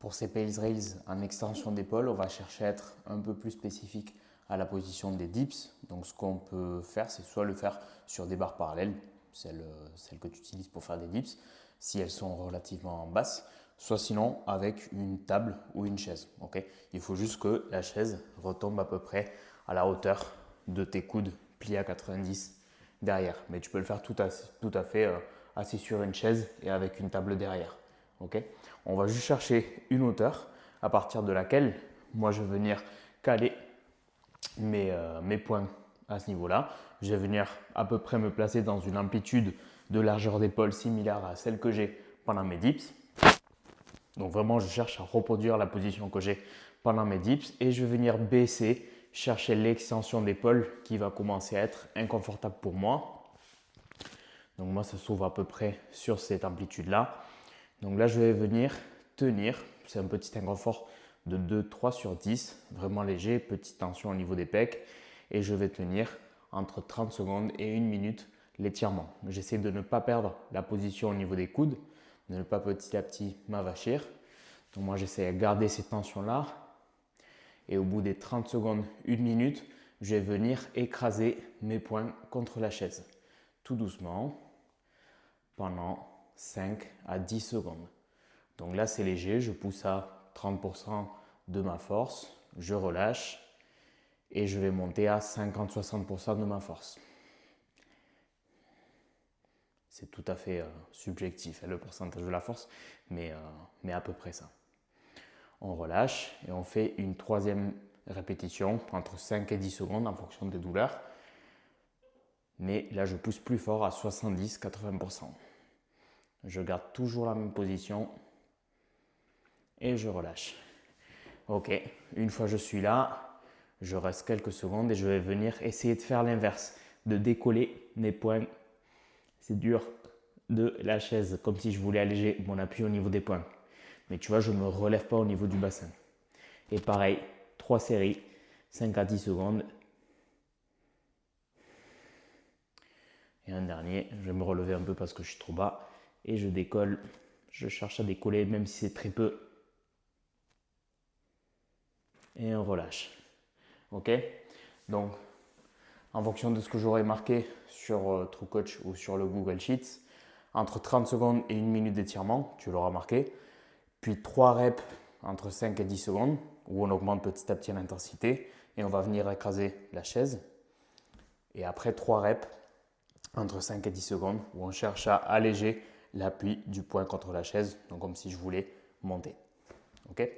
Pour ces Pale Rails en extension d'épaule, on va chercher à être un peu plus spécifique à la position des dips. Donc ce qu'on peut faire, c'est soit le faire sur des barres parallèles, celles que tu utilises pour faire des dips, si elles sont relativement basses, soit sinon avec une table ou une chaise. Okay, il faut juste que la chaise retombe à peu près à la hauteur de tes coudes pliés à 90 derrière. Mais tu peux le faire tout à fait assis sur une chaise et avec une table derrière. Okay, on va juste chercher une hauteur à partir de laquelle moi je vais venir caler mes points à ce niveau-là. Je vais venir à peu près me placer dans une amplitude de largeur d'épaule similaire à celle que j'ai pendant mes dips. Donc vraiment, je cherche à reproduire la position que j'ai pendant mes dips et je vais venir baisser, chercher l'extension d'épaule qui va commencer à être inconfortable pour moi. Donc moi, ça s'ouvre à peu près sur cette amplitude-là. Donc là, je vais venir tenir, c'est un petit inconfort de 2-3 sur 10, vraiment léger, petite tension au niveau des pecs. Et je vais tenir entre 30 secondes et 1 minute l'étirement. J'essaie de ne pas perdre la position au niveau des coudes, de ne pas petit à petit m'avachir. Donc moi, j'essaie de garder cette tension-là. Et au bout des 30 secondes, 1 minute, je vais venir écraser mes poings contre la chaise. Tout doucement, pendant 5 à 10 secondes. Donc là, c'est léger, je pousse à 30% de ma force, je relâche et je vais monter à 50-60% de ma force. C'est tout à fait subjectif, le pourcentage de la force, mais à peu près ça. On relâche et on fait une troisième répétition entre 5 et 10 secondes en fonction des douleurs. Mais là, je pousse plus fort à 70-80%. Je garde toujours la même position et je relâche. Ok, une fois je suis là, je reste quelques secondes et je vais venir essayer de faire l'inverse, de décoller mes poings. C'est dur de la chaise, comme si je voulais alléger mon appui au niveau des poings. Mais tu vois, je ne me relève pas au niveau du bassin. Et pareil, 3 séries, 5 à 10 secondes. Et un dernier, je vais me relever un peu parce que je suis trop bas. Et je décolle, je cherche à décoller même si c'est très peu. Et on relâche. Ok? Donc, en fonction de ce que j'aurai marqué sur TrueCoach ou sur le Google Sheets, entre 30 secondes et 1 minute d'étirement, tu l'auras marqué. Puis 3 reps entre 5 et 10 secondes, où on augmente petit à petit l'intensité et on va venir écraser la chaise. Et après 3 reps entre 5 et 10 secondes, où on cherche à alléger l'appui du poing contre la chaise, donc comme si je voulais monter. Ok ?